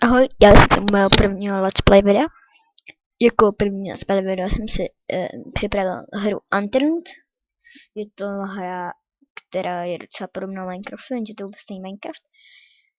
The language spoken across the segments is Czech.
Ahoj, já jsem mého prvního let's play videa. Jako první let's play video jsem si připravil hru Unturned. Je to hra, která je docela podobná Minecraftu, jenže to je vlastně Minecraft.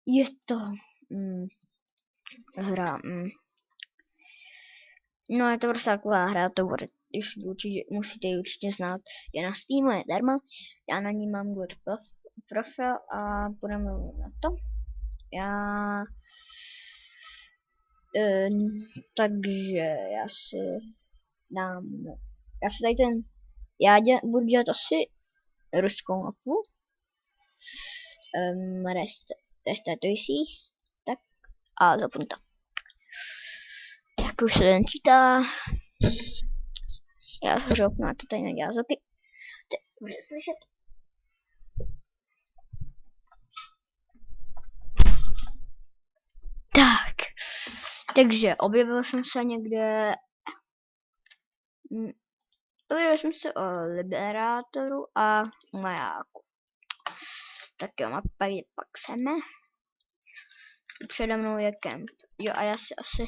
Je to hra, no je to prostě taková hra, to bude, musíte ji určitě znát. Je na Steamu, je darma. Já na ní mám good profil a budeme na to. Takže já si tady budu dělat asi ruskou mapu. Restartující. Tak a zapnu to. Tak už se ten čítá. Já zhořu okno, to tady nedělá zvuky. Teď může slyšet. Tak. Takže objevil jsem se někde. Objevil jsem se o Liberátoru a majáku. Tak jo, mapa jde pak seme. Přede mnou je kemp. Jo a já si asi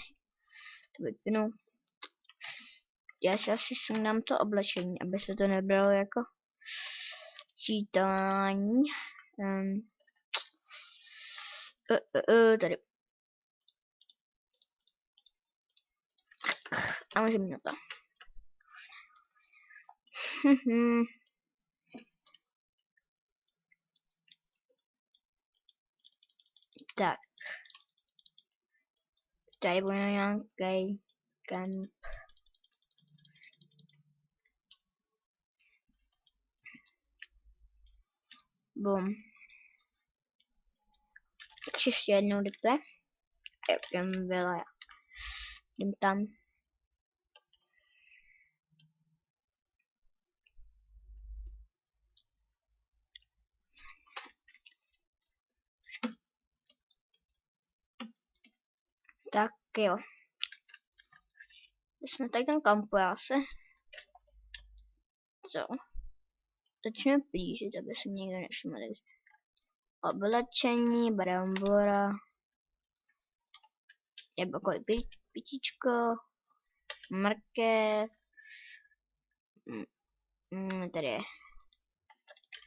to vypnu. Já si asi sundám to oblečení, aby se to nebralo jako čítání. Tady. A můžeme na to. Tak. Tady bude nějaký kemp. Bum. Ještě jednou rychle. Jdem byla. Jdem tam. Tak jo. Jsme tady ten kampu, já se. Co? Začneme plížit, aby se někdo nevšiml. Oblečení, brambora. Nebo pitíčko. Mrkev. Tady je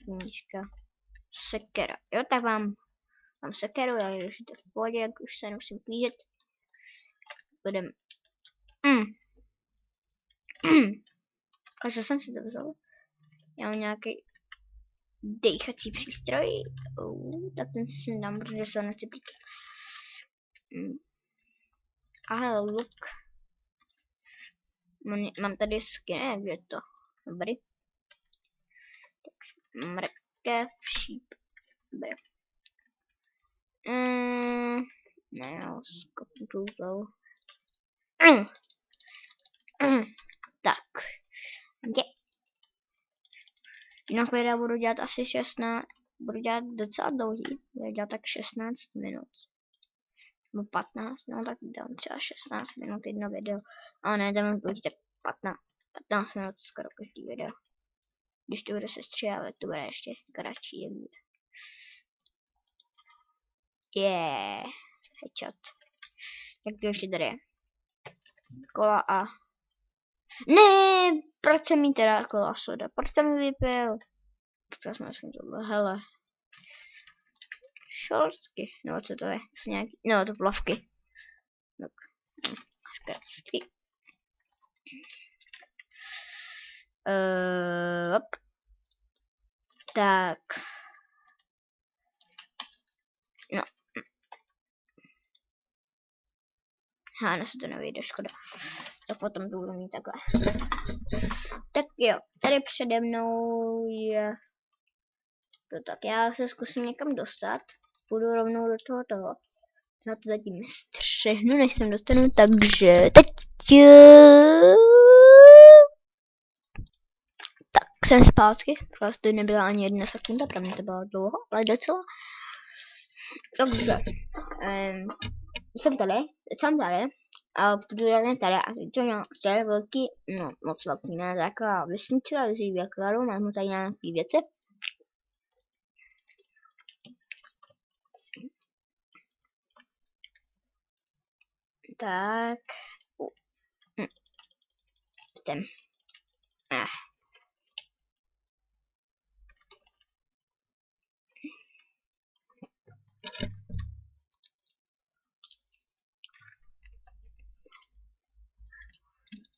knížka. Sekera. Jo, tak mám sekeru, takže už je to v pohodě, jak už se nemusím plížit. Budem. Takže jsem si to vzal. Já mám nějaký dejchací přístroj. Tak ten si dám, protože se nechci plít. Aha, look. Mám tady skin, kde je to? Dobrý. Tak mrkev, šíp. Dobrý. Ne, já skopnu tu hlavu. Tak. Jinak videa budu dělat asi 16. Budu dělat docela dlouhý. Budu dělat tak 16 minut. Nebo 15, no tak dám třeba 16 minut jedno video. Ale ne, dáme budu tak 15 minut skoro každý video. Když to bude sestříhávat, to bude ještě kratší. Headshot. Tak to ještě tady je. Kola a... Ne, proč jsem jí teda kola soda? Proč jsem mi vypil? Protože jsme aspoň tohle, hele. Šortky, no co to je? Nějaký, no to plavky. Tak. Škrtky. Tak. No. Hána se to nevyjde, škoda. Tak potom to budu mít takhle. Tak jo, tady přede mnou je to tak. Já se zkusím někam dostat. Půjdu rovnou do toho. Já to zatím střihnu, než sem dostanu, takže teď... Tak, jsem zpátky. Prostě nebyla ani 1 sekunda, pro mě to bylo dlouho, ale docela. Takže, jsem tady a podívejme tady, a to je velký, no moc velký, ne, taková vesnička, dřív jak kladu, mám tady nějaký věci. Tak. Jsem.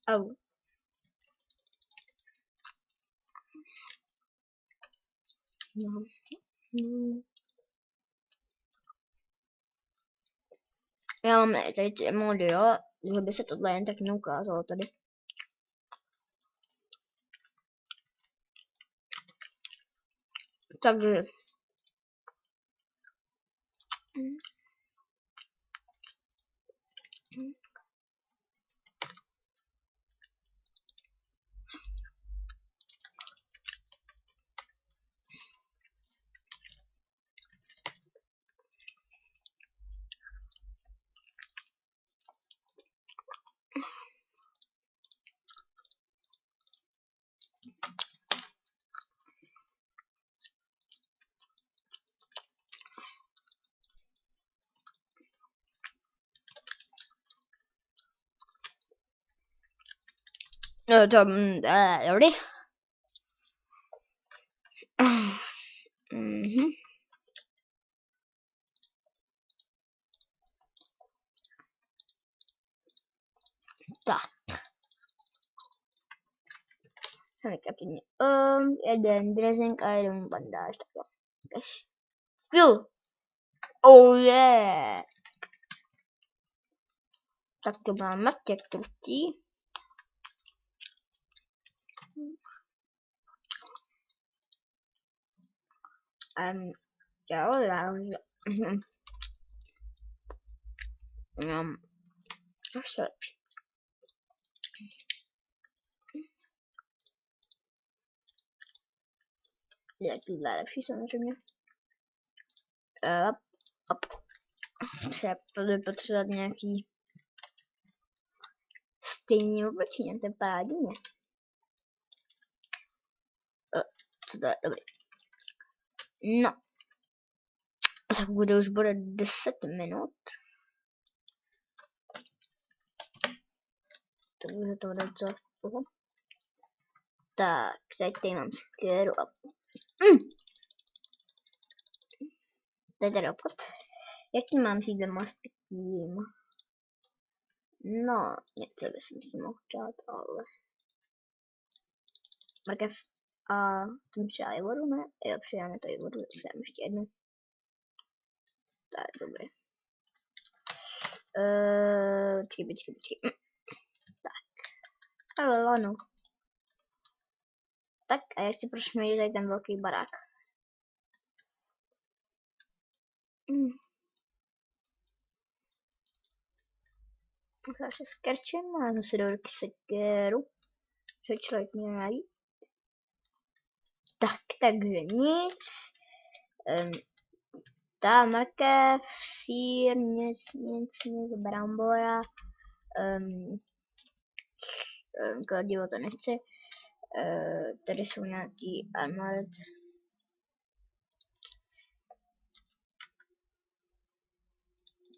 Au. No. Já mám tady ty mody, jo, že by se tohle jen tak neukázalo tady. Takže. No to, dobrý. Tak. Kapitně. Jeden dressing a jeden bandáž. Takhle. Jo. Oh yeah. Tak to máme těch krutí. Ještě lepší. Jaký lepší samozřejmě. Třeba tady potřebovat nějaký stejný oblečení, to je parádně. Co to je? Dobrý. No. Tak už bude 10 minut. Takže to bude co? Tak, teď tady mám skéru a... Teď tady obchod. Jaký mám si domů s tím? No, něco bych si mohl dát, ale... Mrkev a tím přijali vodu, ne? Jo, přijáme tady vodu, jsem ještě jednu. Tak, dobré. Počkej. Tak. Ale lano. Tak a jak si proč mi tady ten velký barák? Zase s kerčem, mám si do ruky sekeru. Co člověk mě najít. Tak, takže nic. Ta mrkev, sír, nic, brambora. Kladivo to nechci. Tady jsou nějaký armored.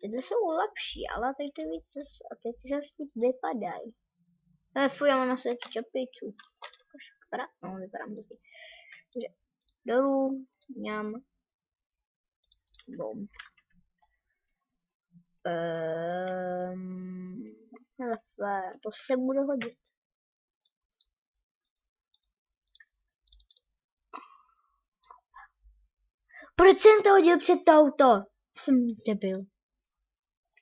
Tyhle jsou lepší, ale teď to víc a teď ty zase vypadají. Fuj, já mám na sebe čepiču. No, vypadám hezky. Takže dolů, mňam. Bom. To se bude hodit. Proč jsem to hodil před to auto? Jsem debil.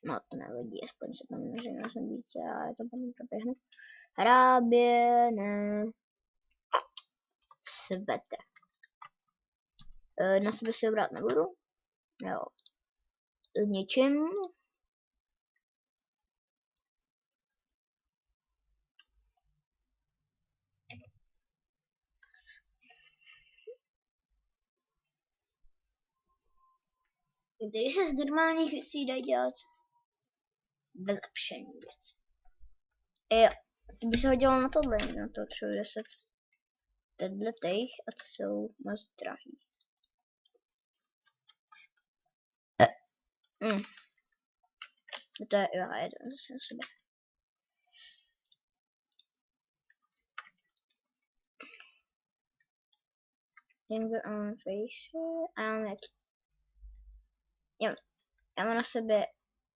No to nevadí, aspoň se tam neženu jsem více a je to tam proběhne. Hrábě, ne. Svete. Na sebe si brát nebudu. Jo. Něčím. Když se z normálních věcí dají dělat vylepšení věc. Jo, to by se hodilo na tohle, na to 310. Tenhle těch a to jsou moc drahý. To je, jo, je to zase na sebe. Jungle on face. A já mám jaký? Já mám na sebe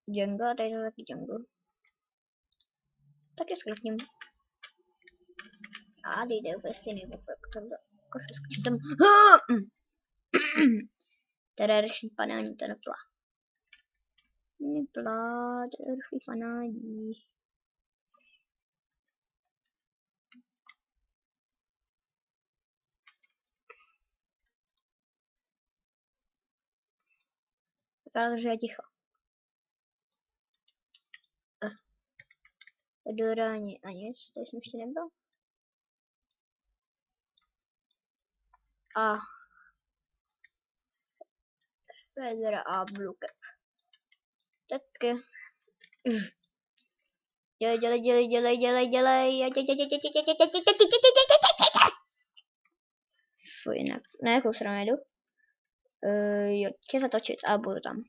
jungle a tady to taky jungle. Tak je skrotním. A jde úplně stejný pokrok. Košle skočím tam. Teda rychlý padání, to neplá. Neplá, to je rychlý padání. Vypadá, že je ticho. Do ráně a nic, tady jsem ještě nebyl. A Federa a Bluker. Tak dělej. Fuj, na jakou stranu jedu? Jo, chci zatočit a budu tam.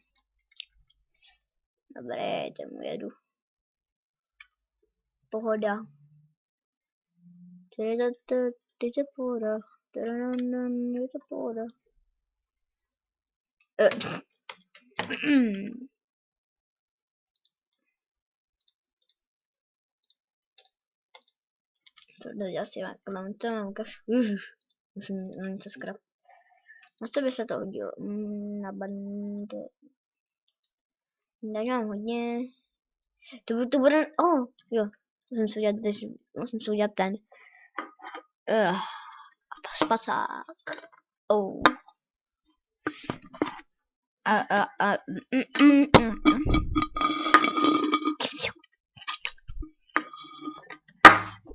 Dobré, tam jedu. Pohoda. Je to pohoda. Je to pohoda. To asi mám kafe. Musím něco skrap. Na co by se to hodilo? Na bandy. Nemám hodně. To bude... Jo. Musím si udělat ten. Spasák.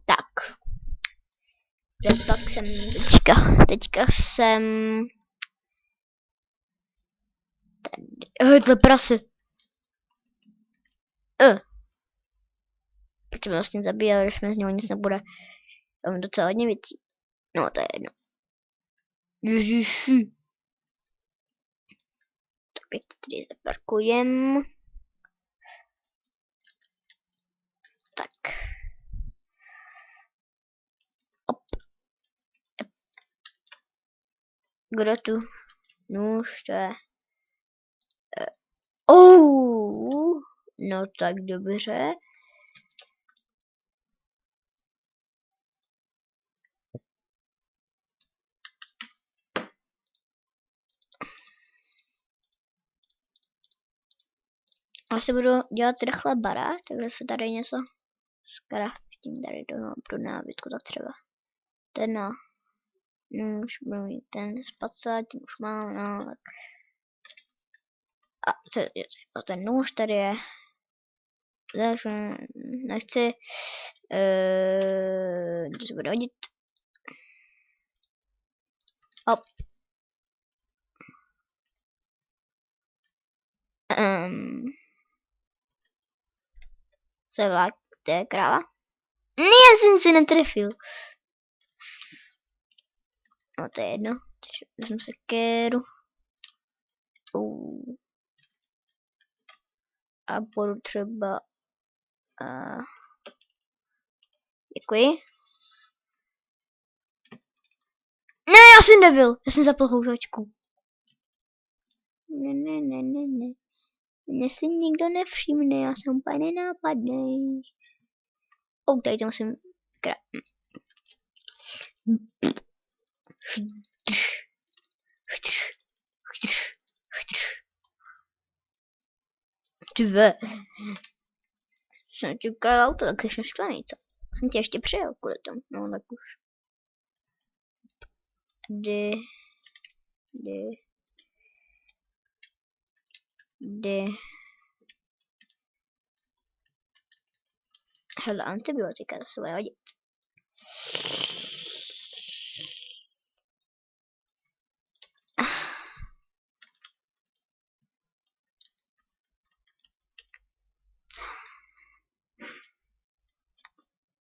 Tak. Tak jsem teďka jsem... Tady. To prasy. Proč jsme vlastně zabíjeli, když jsme z něho nic nebude. Já mám docela hodně věcí. No, to je jedno. Ježiši. Tak tady zaparkujem. Tak. Op. Kdo tu? Nůž, to je... No tak dobře. Asi budu dělat rychle barák, takže se tady něco skraftím tady do nábytku tak třeba. Ten no. Už budu mít ten spacát, tím už mám, no tak. A ten nůž tady je. Takže nechci. To se bude hodit. Hop. Co je vlak? To je kráva? Ne, já jsem si netrefil. No to je jedno. Vezmu se kéru. A budu třeba... Děkuji. Ne, já jsem nebyl. Já jsem zapl houžačku. Ne. Mně si nikdo nevšimne, já jsem úplně nenápadnej. Tady to musím... Dve. Jsem čekal auto, tak jsi naštvaný, co? Jsem tě ještě přijel kvůli tomu, no tak už. Hele, antibiotika, to se bude hodit.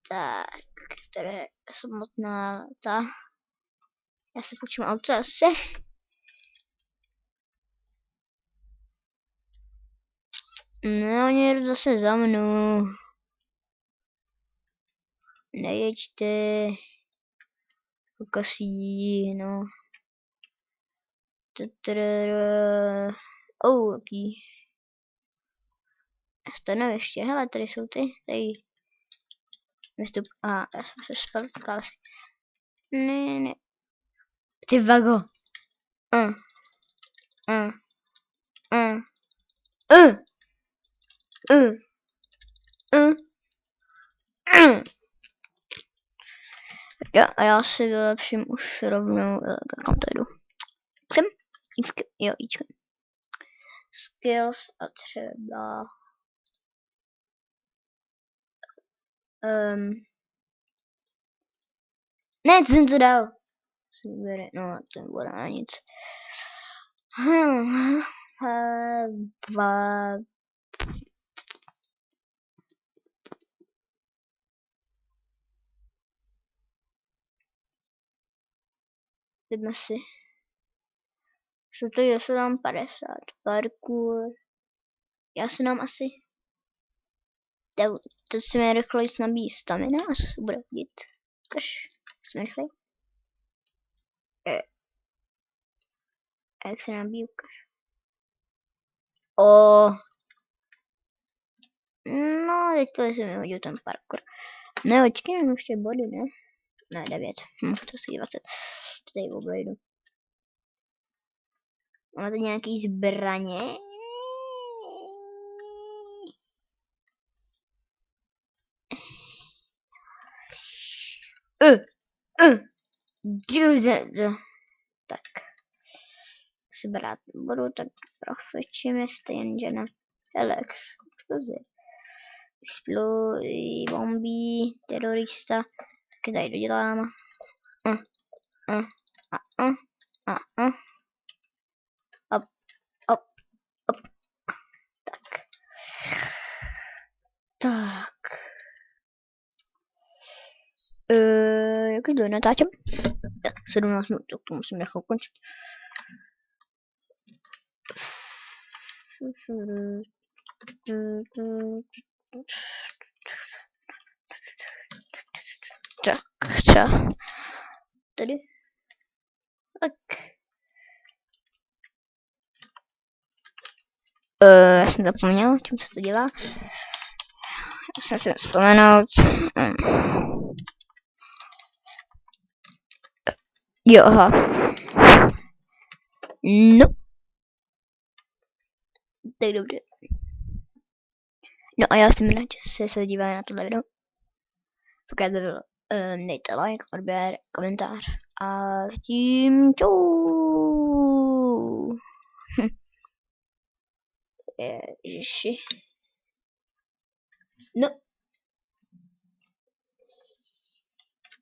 Tak, tady je samotná ta. Já se půjčím auto asi. No, oni jdu zase za mnou. Nejeďte. Kokosí, no. Jaký. Stanoviště, hele, tady jsou ty, tady. Vystup, já jsem se spal asi. Ne. Ty vago. Uh. Tak jo, a já si vylepším už rovnou, kam to jdu. Jsem? Jo, ičkem. Skills a třeba... Ne, to jsem to dal. No, to nebude na nic. Jdeme si. Co to je, se dám 50. Parkour. Já si dám asi... To si mi rychleji nabíjí stamina, asi bude hodit. Ukaž, jsme rychlej. A jak se nabíjí, ukaž. No, teďka se mi hodil ten parkour. Ne, počkej, mám ještě body, ne? Ne, 9. To si 20. Tady obejdu. Máte nějaký zbraně? Tak. Si brát budu, tak profečíme stejně na explozi. Explody, bomby, terorista. Taky tady dodělám. Op. Tak. Jak to natáčím? 17 minut, to musím nechat končit. Tak, co? Tady? Tak. Já jsem zapomněl, čím se to dělá. Já jsem si vzpomenout. Jo, aha. No. Tak dobře. No a já jsem rád, že se díváme na tohle video. Pokud by bylo, dejte like, odběr, komentář. A zatím čau. Ježiši. No.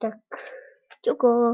Tak. Čuko.